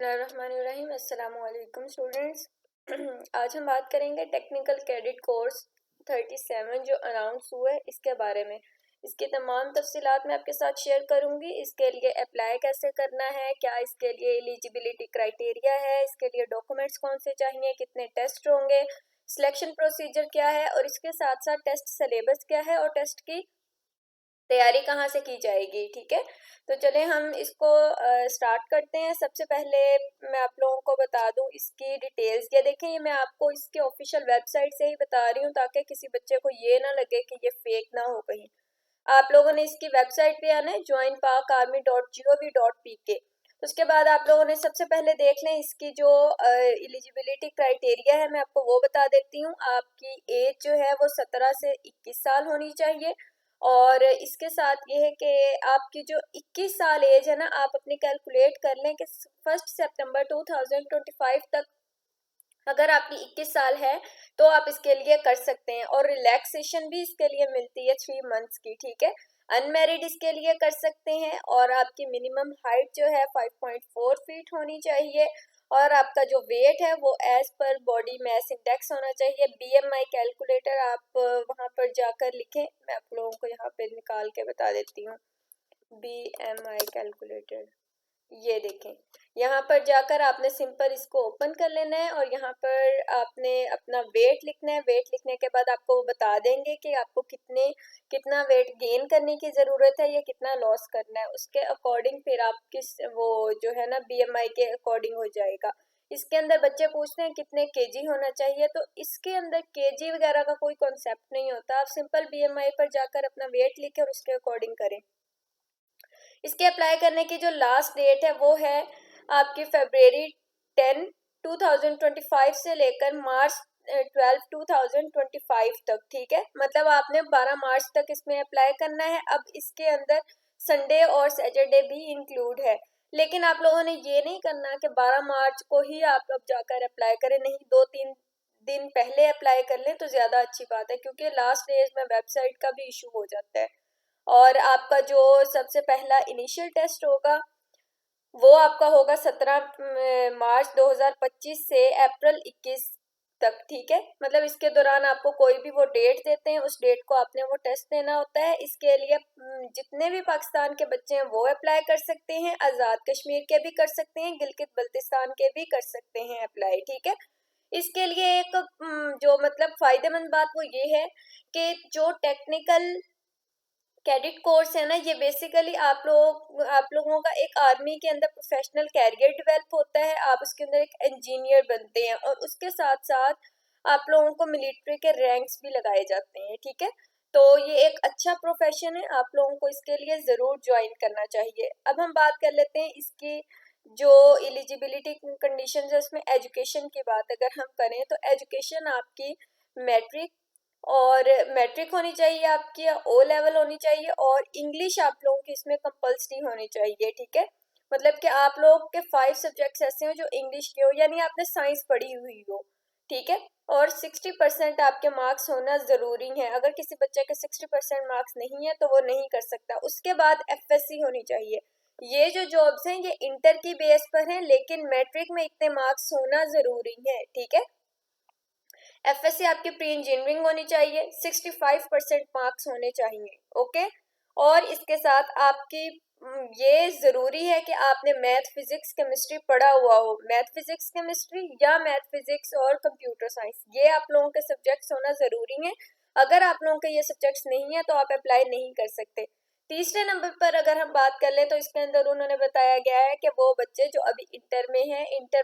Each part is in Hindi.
बिस्मिल्लाहिर्रहमानिर्रहीम। अस्सलामु अलैकुम स्टूडेंट्स। आज हम बात करेंगे टेक्निकल क्रेडिट कोर्स 37 जो अनाउंस हुआ है इसके बारे में। इसकी तमाम तफसीलात मैं आपके साथ शेयर करूंगी। इसके लिए अप्लाई कैसे करना है, क्या इसके लिए एलिजिबिलिटी क्राइटेरिया है, इसके लिए डॉक्यूमेंट्स कौन से चाहिए, कितने टेस्ट होंगे, सिलेक्शन प्रोसीजर क्या है और इसके साथ साथ टेस्ट सिलेबस क्या है और टेस्ट की तैयारी कहाँ से की जाएगी। ठीक है, तो चले हम इसको स्टार्ट करते हैं। सबसे पहले मैं आप लोगों को बता दूं इसकी डिटेल्स। ये देखें, ये मैं आपको इसके ऑफिशियल वेबसाइट से ही बता रही हूँ ताकि किसी बच्चे को ये ना लगे कि ये फेक ना हो कहीं। आप लोगों ने इसकी वेबसाइट पे आना है joinpakarmy.gov.pk। उसके बाद आप लोगों ने सबसे पहले देख लें इसकी जो एलिजिबिलिटी क्राइटेरिया है, मैं आपको वो बता देती हूँ। आपकी एज जो है वो 17 से 21 साल होनी चाहिए और इसके साथ ये है कि आपकी जो 21 साल एज है ना, आप अपनी कैलकुलेट कर लें कि 1 सितंबर 2025 तक अगर आपकी 21 साल है तो आप इसके लिए कर सकते हैं और रिलैक्सेशन भी इसके लिए मिलती है 3 मंथ्स की। ठीक है, अनमेरिड इसके लिए कर सकते हैं और आपकी मिनिमम हाइट जो है 5.4 फीट होनी चाहिए और आपका जो वेट है वो as per body mass index होना चाहिए। बीएमआई कैलकुलेटर आप वहां पर जाकर लिखें, मैं आप लोगों को यहाँ पे निकाल के बता देती हूँ। बीएमआई कैलकुलेटर, ये देखें, यहाँ पर जाकर आपने सिंपल इसको ओपन कर लेना है और यहाँ पर आपने अपना वेट लिखना है। वेट लिखने के बाद आपको वो बता देंगे कि आपको कितना वेट गेन करने की ज़रूरत है या कितना लॉस करना है। उसके अकॉर्डिंग फिर आप किस वो जो है ना बीएमआई के अकॉर्डिंग हो जाएगा। इसके अंदर बच्चे पूछते हैं कितने केजी होना चाहिए, तो इसके अंदर केजी वगैरह का कोई कॉन्सेप्ट नहीं होता। आप सिंपल बीएमआई पर जाकर अपना वेट लिखें और उसके अकॉर्डिंग करें। इसके अप्लाई करने की जो लास्ट डेट है वो है आपकी फरवरी 10 2025 से लेकर मार्च 12 2025 तक। ठीक है, मतलब आपने 12 मार्च तक इसमें अप्लाई करना है। अब इसके अंदर संडे और सैटरडे भी इंक्लूड है, लेकिन आप लोगों ने ये नहीं करना कि 12 मार्च को ही आप अब जाकर अप्लाई करें, नहीं, 2-3 दिन पहले अप्लाई कर लें तो ज़्यादा अच्छी बात है, क्योंकि लास्ट डेज में वेबसाइट का भी इशू हो जाता है। और आपका जो सबसे पहला इनिशियल टेस्ट होगा वो आपका होगा 17 मार्च 2025 से अप्रैल 21 तक। ठीक है, मतलब इसके दौरान आपको कोई भी वो डेट देते हैं, उस डेट को आपने वो टेस्ट देना होता है। इसके लिए जितने भी पाकिस्तान के बच्चे हैं वो अप्लाई कर सकते हैं, आज़ाद कश्मीर के भी कर सकते हैं, गिलगित बल्तिस्तान के भी कर सकते हैं अप्लाई। ठीक है, इसके लिए एक जो मतलब फ़ायदेमंद बात वो ये है कि जो टेक्निकल कैडेट कोर्स है ना, ये बेसिकली आप लोगों का एक आर्मी के अंदर प्रोफेशनल कैरियर डेवलप होता है। आप उसके अंदर एक इंजीनियर बनते हैं और उसके साथ साथ आप लोगों को मिलिट्री के रैंक्स भी लगाए जाते हैं। ठीक है, तो ये एक अच्छा प्रोफेशन है, आप लोगों को इसके लिए ज़रूर ज्वाइन करना चाहिए। अब हम बात कर लेते हैं इसकी जो एलिजिबिलिटी कंडीशन है, उसमें एजुकेशन की बात अगर हम करें तो एजुकेशन आपकी मैट्रिक और मैट्रिक होनी चाहिए आपकी, ओ लेवल होनी चाहिए और इंग्लिश आप लोगों की इसमें कंपल्सरी होनी चाहिए। ठीक है, मतलब कि आप लोग के 5 सब्जेक्ट्स ऐसे हो जो इंग्लिश के हो, यानी आपने साइंस पढ़ी हुई हो। ठीक है, और 60% आपके मार्क्स होना ज़रूरी है। अगर किसी बच्चे के 60% मार्क्स नहीं है तो वो नहीं कर सकता। उसके बाद एफएससी होनी चाहिए। ये जो जॉब्स हैं ये इंटर की बेस पर हैं, लेकिन मैट्रिक में इतने मार्क्स होना ज़रूरी है। ठीक है, एफएससी आपकी प्री इंजीनियरिंग होनी चाहिए, 65% मार्क्स होने चाहिए। ओके, और इसके साथ आपकी ये ज़रूरी है कि आपने मैथ फिजिक्स केमिस्ट्री पढ़ा हुआ हो। मैथ फिजिक्स केमिस्ट्री या मैथ फिजिक्स और कंप्यूटर साइंस, ये आप लोगों के सब्जेक्ट्स होना ज़रूरी हैं। अगर आप लोगों के ये सब्जेक्ट्स नहीं है तो आप अप्लाई नहीं कर सकते। तीसरे नंबर पर अगर हम बात कर लें तो इसके अंदर उन्होंने बताया गया है कि वो बच्चे जो अभी इंटर में हैं, इंटर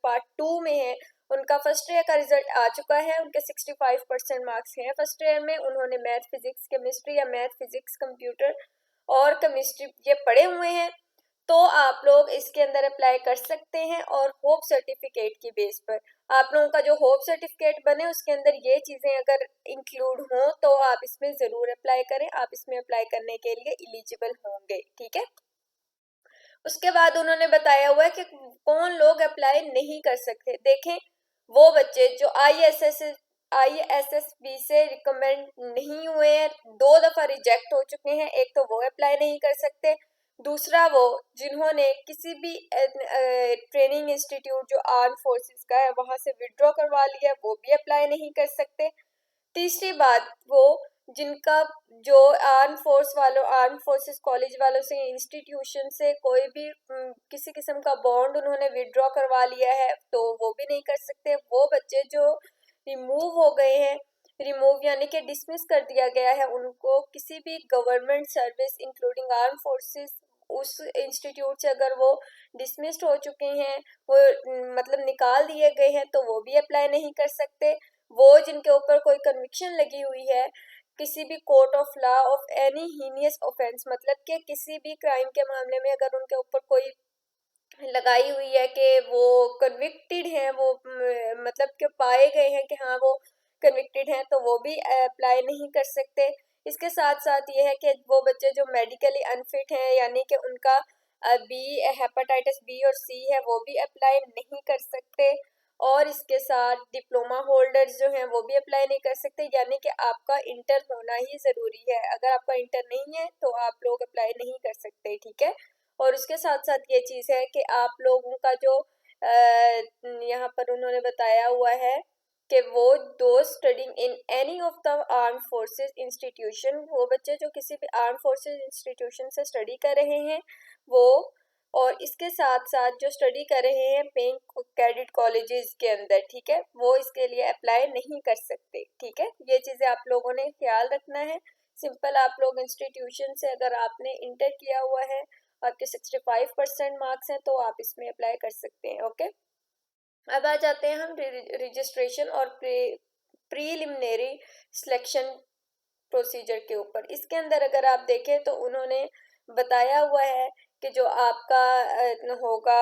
पार्ट 2 में हैं, उनका फर्स्ट ईयर का रिजल्ट आ चुका है, उनके 65% मार्क्स हैं फर्स्ट ईयर में। उन्होंने मैथ फिजिक्स केमिस्ट्री या मैथ फिजिक्स कंप्यूटर और केमिस्ट्री ये पढ़े हुए हैं, तो आप लोग इसके अंदर अप्लाई कर सकते हैं। और होप सर्टिफिकेट की बेस पर आप लोगों का जो होप सर्टिफिकेट बने उसके अंदर ये चीज़ें अगर इंक्लूड हों तो आप इसमें ज़रूर अप्लाई करें, आप इसमें अप्लाई करने के लिए एलिजिबल होंगे। ठीक है, उसके बाद उन्होंने बताया हुआ है कि कौन लोग अप्लाई नहीं कर सकते। देखें, वो बच्चे जो आईएसएसबी से रिकमेंड नहीं हुए हैं, 2 दफ़ा रिजेक्ट हो चुके हैं, एक तो वो अप्लाई नहीं कर सकते। दूसरा वो जिन्होंने किसी भी ट्रेनिंग इंस्टीट्यूट जो आर्म फोर्सेस का है वहां से विड्रॉ करवा लिया, वो भी अप्लाई नहीं कर सकते। तीसरी बात, वो जिनका जो आर्म फोर्सेस कॉलेज वालों से इंस्टीट्यूशन से कोई भी किसी किस्म का बॉन्ड उन्होंने विड्रॉ करवा लिया है तो वो भी नहीं कर सकते। वो बच्चे जो रिमूव हो गए हैं, रिमूव यानी कि डिसमिस कर दिया गया है, उनको किसी भी government service including arm forces उस इंस्टीट्यूट से अगर वो डिसमिस्ड हो चुके हैं, वो मतलब निकाल दिए गए हैं, तो वो भी अप्लाई नहीं कर सकते। वो जिनके ऊपर कोई कन्विक्शन लगी हुई है किसी भी court of law of any heinous offence, मतलब कि किसी भी क्राइम के मामले में अगर उनके ऊपर कोई लगाई हुई है कि वो कन्विक्टेड हैं, वो मतलब कि पाए गए हैं कि हाँ वो कन्विक्टेड हैं, तो वो भी अप्लाई नहीं कर सकते। इसके साथ साथ ये है कि वो बच्चे जो मेडिकली अनफिट हैं यानी कि उनका बी हेपेटाइटिस बी और सी है, वो भी अप्लाई नहीं कर सकते। और इसके साथ डिप्लोमा होल्डर्स जो हैं वो भी अप्लाई नहीं कर सकते, यानी कि आपका इंटर होना ही ज़रूरी है। अगर आपका इंटर नहीं है तो आप लोग अप्लाई नहीं कर सकते, ठीक है। और उसके साथ साथ ये चीज़ है कि आप लोगों का जो यहाँ पर उन्होंने बताया हुआ है कि वो दो studying in any of the arm forces institution, वो बच्चे जो किसी भी आर्म फोर्सेस इंस्टीट्यूशन से स्टडी कर रहे हैं वो, और इसके साथ साथ जो स्टडी कर रहे हैं पेइंग कैडेट कॉलेजेस के अंदर, ठीक है, वो इसके लिए अप्लाई नहीं कर सकते, ठीक है। ये चीज़ें आप लोगों ने ख्याल रखना है। सिंपल आप लोग इंस्टीट्यूशन से अगर आपने इंटर किया हुआ है, आपके 65% मार्क्स हैं, तो आप इसमें अप्लाई कर सकते हैं, ओके। अब आ जाते हैं हम रजिस्ट्रेशन और प्रीलिमिनरी सिलेक्शन प्रोसीजर के ऊपर। इसके अंदर अगर आप देखें तो उन्होंने बताया हुआ है कि जो आपका होगा,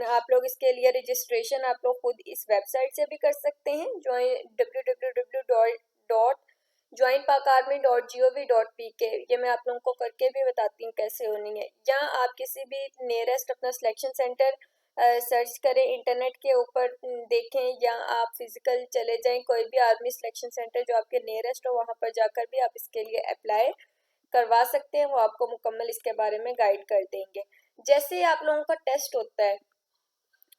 आप लोग इसके लिए रजिस्ट्रेशन आप लोग खुद इस वेबसाइट से भी कर सकते हैं, www.joinpakarmi.gov.pk। ये मैं आप लोगों को करके भी बताती हूँ कैसे होनी है। या आप किसी भी नियरेस्ट अपना सिलेक्शन सेंटर सर्च करें इंटरनेट के ऊपर, देखें, या आप फिजिकल चले जाएं कोई भी आर्मी सिलेक्शन सेंटर जो आपके नियरेस्ट हो, वहाँ पर जाकर भी आप इसके लिए अप्लाई करवा सकते हैं। वो आपको मुकम्मल इसके बारे में गाइड कर देंगे। जैसे ही आप लोगों का टेस्ट होता है,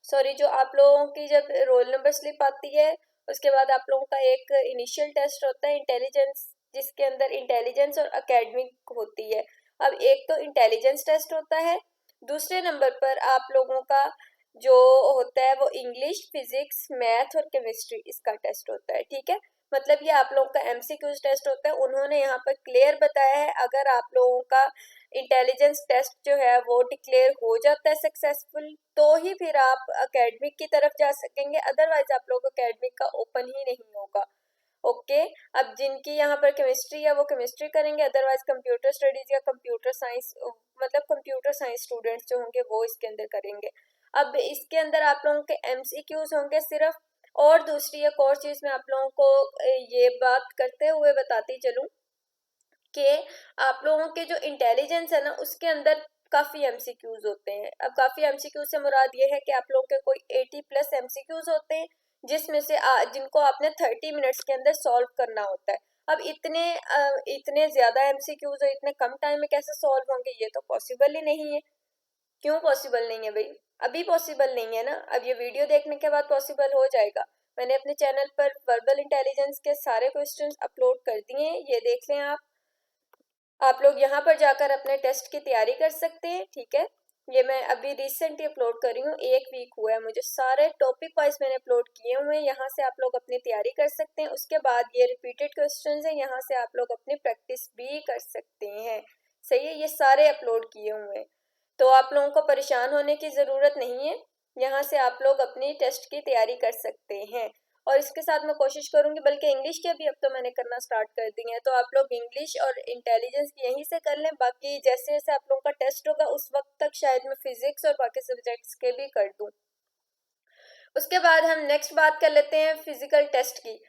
सॉरी, जो आप लोगों की जब रोल नंबर स्लिप आती है उसके बाद आप लोगों का एक इनिशियल टेस्ट होता है इंटेलिजेंस, जिसके अंदर इंटेलिजेंस और एकेडमिक होती है। अब एक तो इंटेलिजेंस टेस्ट होता है, दूसरे नंबर पर आप लोगों का जो होता है वो इंग्लिश, फिजिक्स, मैथ और केमिस्ट्री इसका टेस्ट होता है, ठीक है। मतलब ये आप लोगों का एमसीक्यूज टेस्ट होता है। उन्होंने यहाँ पर क्लियर बताया है अगर आप लोगों का इंटेलिजेंस टेस्ट जो है वो डिक्लेयर हो जाता है सक्सेसफुल, तो ही फिर आप एकेडमिक की तरफ जा सकेंगे, अदरवाइज आप लोग एकेडमिक का ओपन ही नहीं होगा, ओके। अब जिनकी यहाँ पर केमिस्ट्री है वो केमिस्ट्री करेंगे, अदरवाइज कंप्यूटर स्टडीज या कंप्यूटर साइंस, मतलब कंप्यूटर साइंस स्टूडेंट्स जो होंगे वो इसके अंदर करेंगे। अब इसके अंदर आप लोगों के एमसीक्यूज होंगे सिर्फ। और दूसरी एक और चीज मैं आप लोगों को ये बात करते हुए बताती चलूं कि आप लोगों के जो इंटेलिजेंस है ना उसके अंदर काफ़ी एमसीक्यूज होते हैं। अब काफ़ी एमसीक्यूज से मुराद ये है कि आप लोगों के कोई 80+ एमसीक्यूज होते हैं, जिसमें से जिनको आपने 30 मिनट्स के अंदर सॉल्व करना होता है। अब इतने ज़्यादा एमसीक्यूज और इतने कम टाइम में कैसे सॉल्व होंगे, ये तो पॉसिबल ही नहीं है। क्यों पॉसिबल नहीं है भाई? अभी पॉसिबल नहीं है ना, अब ये वीडियो देखने के बाद पॉसिबल हो जाएगा। मैंने अपने चैनल पर वर्बल इंटेलिजेंस के सारे क्वेश्चंस अपलोड कर दिए हैं, ये देख लें आप लोग यहाँ पर जाकर अपने टेस्ट की तैयारी कर सकते हैं, ठीक है। ये मैं अभी रिसेंटली अपलोड कर रही हूँ, 1 वीक हुआ है मुझे, सारे टॉपिक वाइज मैंने अपलोड किए हुए हैं। यहाँ से आप लोग अपनी तैयारी कर सकते हैं। उसके बाद ये रिपीटेड क्वेश्चंस हैं, यहाँ से आप लोग अपनी प्रैक्टिस भी कर सकते हैं, सही है। ये सारे अपलोड किए हुए हैं, तो आप लोगों को परेशान होने की ज़रूरत नहीं है। यहाँ से आप लोग अपनी टेस्ट की तैयारी कर सकते हैं। और इसके साथ मैं कोशिश करूंगी, बल्कि इंग्लिश के भी अब तो मैंने करना स्टार्ट कर दी है, तो आप लोग इंग्लिश और इंटेलिजेंस यहीं से कर लें। बाकी जैसे जैसे आप लोगों का टेस्ट होगा उस वक्त तक शायद मैं फिजिक्स और बाकी सब्जेक्ट्स के भी कर दूं। उसके बाद हम नेक्स्ट बात कर लेते हैं फिजिकल टेस्ट की।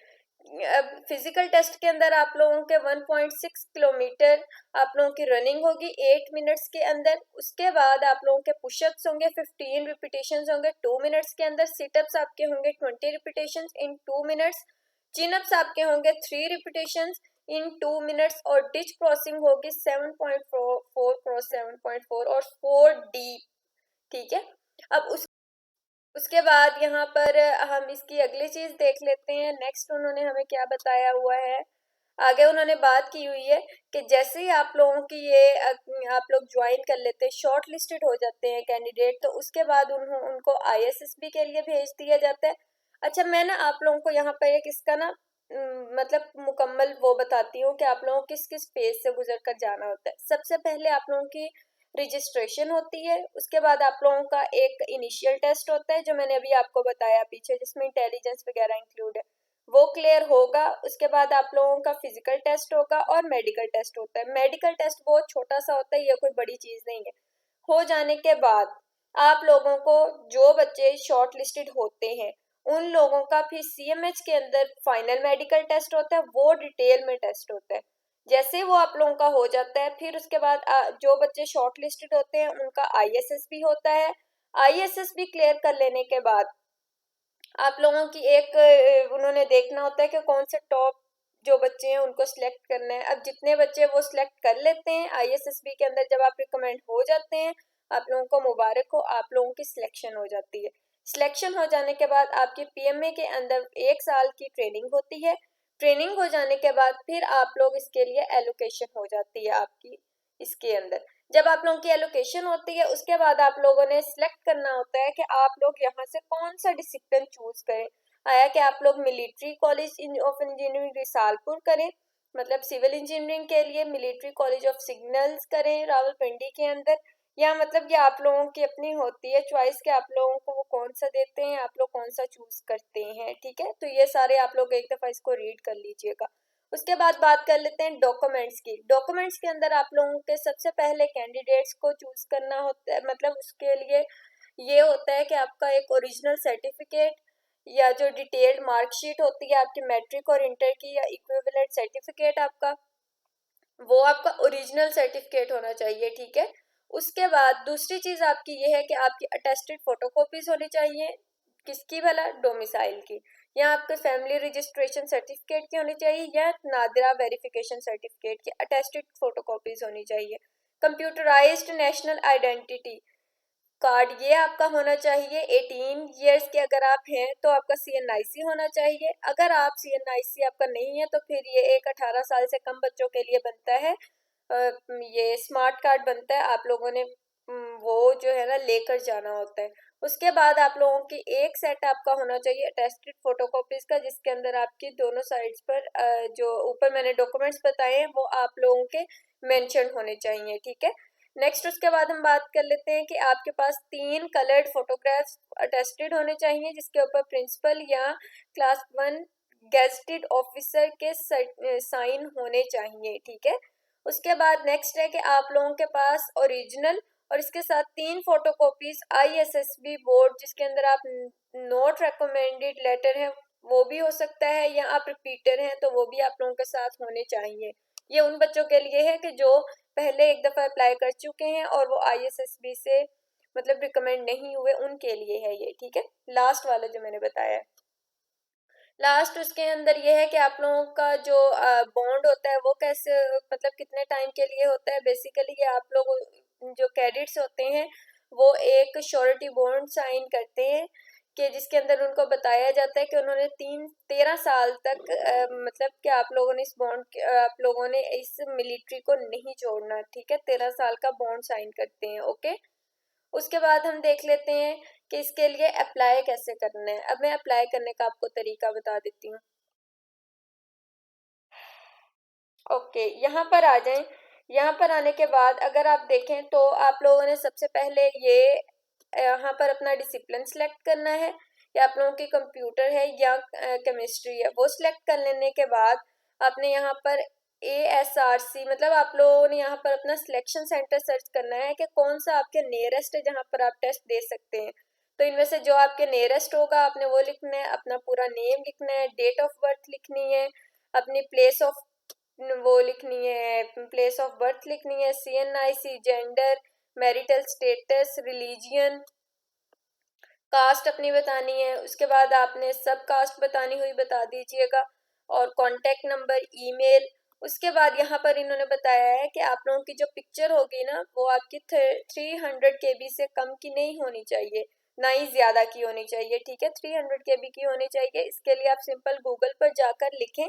अब फिजिकल टेस्ट के अंदर आप लोगों के 1.6 किलोमीटर आप लोगों की रनिंग होगी 8 मिनट्स के अंदर। उसके बाद आप लोगों के पुशअप्स होंगे 15 रिपीटेशंस होंगे 2 मिनट्स के अंदर। सिटअप्स आपके होंगे 20 रिपीटेशंस इन 2 मिनट्स। चिनअप्स आपके होंगे 3 रिपीटेशंस इन 2 मिनट्स और डिच क्रॉसिंग होगी 7.4 क्रॉस 7.4 और 4 डीप, ठीक है। अब उसके बाद यहाँ पर हम इसकी अगली चीज देख लेते हैं। नेक्स्ट उन्होंने हमें क्या बताया हुआ है, आगे उन्होंने बात की हुई है कि जैसे ही आप लोगों की ये आप लोग ज्वाइन कर लेते हैं, शॉर्ट लिस्टेड हो जाते हैं कैंडिडेट, तो उसके बाद उनको ISSB के लिए भेज दिया जाता है। अच्छा, मैं ना आप लोगों को यहाँ पर एक इसका ना मतलब मुकम्मल वो बताती हूँ कि आप लोगों को किस किस फेज से गुजर कर जाना होता है। सबसे पहले आप लोगों की रजिस्ट्रेशन होती है, उसके बाद आप लोगों का एक इनिशियल टेस्ट होता है जो मैंने अभी आपको बताया पीछे, जिसमें इंटेलिजेंस वगैरह इंक्लूड है, वो क्लियर होगा। उसके बाद आप लोगों का फिजिकल टेस्ट होगा और मेडिकल टेस्ट होता है। मेडिकल टेस्ट बहुत छोटा सा होता है, ये कोई बड़ी चीज नहीं है। हो जाने के बाद आप लोगों को, जो बच्चे शॉर्ट लिस्टेड होते हैं उन लोगों का फिर CMH के अंदर फाइनल मेडिकल टेस्ट होता है, वो डिटेल में टेस्ट होता है। जैसे वो आप लोगों का हो जाता है, फिर उसके बाद जो बच्चे शॉर्ट लिस्टेड होते हैं उनका ISSB होता है। ISSB क्लियर कर लेने के बाद आप लोगों की एक उन्होंने देखना होता है कि कौन से टॉप जो बच्चे हैं उनको सिलेक्ट करना है। अब जितने बच्चे वो सिलेक्ट कर लेते हैं ISSB के अंदर, जब आप रिकमेंड हो जाते हैं, आप लोगों को मुबारक हो, आप लोगों की सिलेक्शन हो जाती है। सिलेक्शन हो जाने के बाद आपकी PMA के अंदर 1 साल की ट्रेनिंग होती है। ट्रेनिंग हो जाने के बाद फिर आप लोग इसके लिए एलोकेशन हो जाती है आपकी इसके अंदर। जब आप लोगों की एलोकेशन होती है, उसके बाद आप लोगों ने सिलेक्ट करना होता है कि आप लोग यहाँ से कौन सा डिसिप्लिन चूज करें। आया कि आप लोग military college of engineering Risalpur करें, मतलब सिविल इंजीनियरिंग के लिए मिलिट्री कॉलेज ऑफ सिग्नल्स करें रावलपिंडी के अंदर, या मतलब ये आप लोगों की अपनी होती है चॉइस कि आप लोगों को वो कौन सा देते हैं, आप लोग कौन सा चूज करते हैं, ठीक है। तो ये सारे आप लोग एक दफा इसको रीड कर लीजिएगा। उसके बाद बात कर लेते हैं डॉक्यूमेंट्स की। डॉक्यूमेंट्स के अंदर आप लोगों के सबसे पहले कैंडिडेट्स को चूज करना होता है, मतलब उसके लिए ये होता है कि आपका एक ओरिजिनल सर्टिफिकेट या जो डिटेल्ड मार्कशीट होती है आपकी मैट्रिक और इंटर की, या इक्विवेलेंट सर्टिफिकेट आपका, वो आपका ओरिजिनल सर्टिफिकेट होना चाहिए, ठीक है। उसके बाद दूसरी चीज आपकी ये है कि आपकी अटेस्टेड फोटोकॉपीज होनी चाहिए। किसकी भला? डोमिसाइल की, या आपके फैमिली रजिस्ट्रेशन सर्टिफिकेट की होनी चाहिए, या नादिरा वेरिफिकेशन सर्टिफिकेट की अटेस्टेड फोटोकॉपीज होनी चाहिए। कंप्यूटराइज्ड नेशनल आइडेंटिटी कार्ड ये आपका होना चाहिए। 18 ईयर्स के अगर आप हैं तो आपका CNIC होना चाहिए। अगर आप CNIC आपका नहीं है तो फिर ये एक 18 साल से कम बच्चों के लिए बनता है, ये स्मार्ट कार्ड बनता है, आप लोगों ने वो जो है ना लेकर जाना होता है। उसके बाद आप लोगों की एक सेट आपका होना चाहिए अटेस्टेड फोटोकॉपीज का, जिसके अंदर आपकी दोनों साइड्स पर जो ऊपर मैंने डॉक्यूमेंट्स बताए हैं वो आप लोगों के मेंशन होने चाहिए, ठीक है। नेक्स्ट उसके बाद हम बात कर लेते हैं कि आपके पास 3 कलर्ड फोटोग्राफ्स अटेस्टेड होने चाहिए, जिसके ऊपर प्रिंसिपल या क्लास 1 गेस्टेड ऑफिसर के साइन होने चाहिए, ठीक है। उसके बाद नेक्स्ट है कि आप लोगों के पास ओरिजिनल और इसके साथ 3 फोटोकॉपीज ISSB बोर्ड, जिसके अंदर आप नोट रिकमेंडेड लेटर है वो भी हो सकता है, या आप रिपीटर हैं तो वो भी आप लोगों के साथ होने चाहिए। ये उन बच्चों के लिए है कि जो पहले एक दफा अप्लाई कर चुके हैं और वो ISSB से मतलब रिकमेंड नहीं हुए, उनके लिए है ये, ठीक है। लास्ट वाला जो मैंने बताया है, लास्ट उसके अंदर ये है कि आप लोगों का जो बॉन्ड होता है वो कैसे, मतलब कितने टाइम के लिए होता है। बेसिकली ये आप लोग जो कैडेट्स होते हैं वो एक श्योरिटी बॉन्ड साइन करते हैं कि जिसके अंदर उनको बताया जाता है कि उन्होंने 13 साल तक मतलब कि आप लोगों ने इस बॉन्ड आप लोगों ने इस मिलिट्री को नहीं छोड़ना, ठीक है। 13 साल का बॉन्ड साइन करते हैं, ओके। उसके बाद हम देख लेते हैं कि इसके लिए अप्लाई कैसे करना है। अब मैं अप्लाई करने का आपको तरीका बता देती हूँ। ओके, यहाँ पर आ जाएं। यहाँ पर आने के बाद अगर आप देखें तो आप लोगों ने सबसे पहले ये यहाँ पर अपना डिसिप्लिन सेलेक्ट करना है, या आप लोगों की कंप्यूटर है या केमिस्ट्री है, वो सिलेक्ट कर लेने के बाद आपने यहाँ पर ASRC मतलब आप लोगों ने यहाँ पर अपना सिलेक्शन सेंटर सर्च करना है कि कौन सा आपके नियरेस्ट है जहाँ पर आप टेस्ट दे सकते हैं। तो इनमें से जो आपके नियरेस्ट होगा आपने वो लिखना है, अपना पूरा नेम लिखना है, डेट ऑफ बर्थ लिखनी है, अपनी प्लेस ऑफ वो लिखनी है, प्लेस ऑफ बर्थ लिखनी है, CNIC, gender, marital status, religion, caste अपनी बतानी है। उसके बाद आपने सब कास्ट बतानी हुई बता दीजिएगा, और कॉन्टेक्ट नंबर, ईमेल, उसके बाद यहाँ पर इन्होंने बताया है कि आप लोगों की जो पिक्चर होगी ना वो आपकी 300 KB से कम की नहीं होनी चाहिए, ना ही ज्यादा की होनी चाहिए, ठीक है। 300 KB की होनी चाहिए। इसके लिए आप सिंपल गूगल पर जाकर लिखें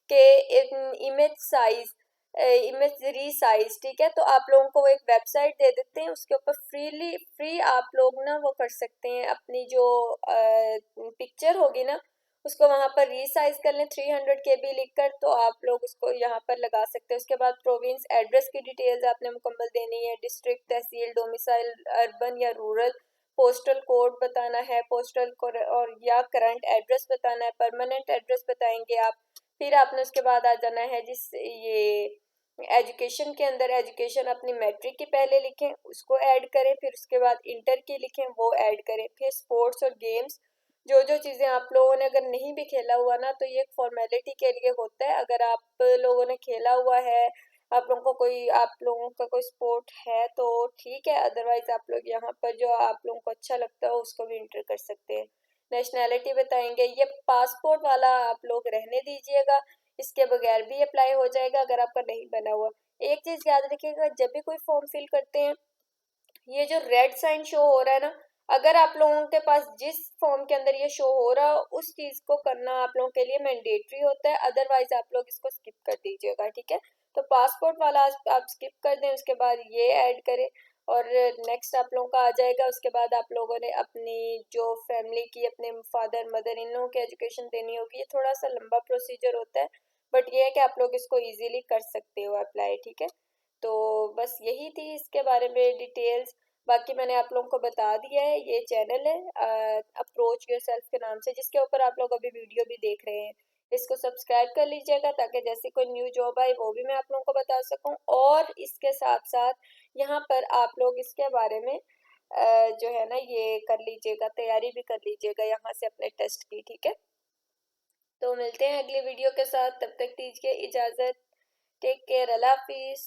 कि इमेज साइज, इमेज रीसाइज, ठीक है। तो आप लोगों को वो एक वेबसाइट दे देते हैं, उसके ऊपर फ्री आप लोग ना वो कर सकते हैं, अपनी जो पिक्चर होगी ना उसको वहां पर रीसाइज कर लें 300 KB लिखकर, तो आप लोग उसको यहाँ पर लगा सकते हैं। उसके बाद प्रोविंस एड्रेस की डिटेल्स आपने मुकम्मल देनी है, डिस्ट्रिक्ट, तहसील, डोमिसाइल, अर्बन या रूरल, पोस्टल कोड बताना है, पोस्टल और या करंट एड्रेस बताना है, परमानेंट एड्रेस बताएंगे आप। फिर आपने उसके बाद आ जाना है जिस ये एजुकेशन के अंदर, एजुकेशन अपनी मैट्रिक की पहले लिखें, उसको ऐड करें, फिर उसके बाद इंटर की लिखें, वो ऐड करें। फिर स्पोर्ट्स और गेम्स, जो जो चीज़ें आप लोगों ने अगर नहीं भी खेला हुआ ना तो ये एक फॉर्मेलिटी के लिए होता है। अगर आप लोगों ने खेला हुआ है, आप लोगों का कोई स्पोर्ट है तो ठीक है, अदरवाइज आप लोग यहाँ पर जो आप लोगों को अच्छा लगता हो उसको भी इंटर कर सकते हैं। नेशनैलिटी बताएंगे, ये पासपोर्ट वाला आप लोग रहने दीजिएगा, इसके बगैर भी अप्लाई हो जाएगा अगर आपका नहीं बना हुआ। एक चीज़ याद रखिएगा, जब भी कोई फॉर्म फिल करते हैं ये जो रेड साइन शो हो रहा है ना, अगर आप लोगों के पास जिस फॉर्म के अंदर ये शो हो रहा है उस चीज को करना आप लोगों के लिए मैंडेटरी होता है, अदरवाइज आप लोग इसको स्किप कर दीजिएगा, ठीक है। तो पासपोर्ट वाला आप स्किप कर दें, उसके बाद ये ऐड करें और नेक्स्ट आप लोगों का आ जाएगा। उसके बाद आप लोगों ने अपनी जो फैमिली की, अपने फादर मदर इन लोगों की एजुकेशन देनी होगी। ये थोड़ा सा लंबा प्रोसीजर होता है, बट ये है कि आप लोग इसको इजीली कर सकते हो अप्लाई, ठीक है। तो बस यही थी इसके बारे में डिटेल्स, बाकी मैंने आप लोगों को बता दिया है। ये चैनल है अप्रोच योरसेल्फ के नाम से, जिसके ऊपर आप लोग अभी वीडियो भी देख रहे हैं। इसको सब्सक्राइब कर लीजिएगा ताकि जैसे कोई न्यू जॉब आए वो भी मैं आप लोगों को बता सकूं, और इसके साथ साथ यहाँ पर आप लोग इसके बारे में जो है ना ये कर लीजिएगा, तैयारी भी कर लीजिएगा यहाँ से अपने टेस्ट की, ठीक है। तो मिलते हैं अगली वीडियो के साथ, तब तक दीजिए इजाज़त। टेक केयर, अल्लाह हाफिज़।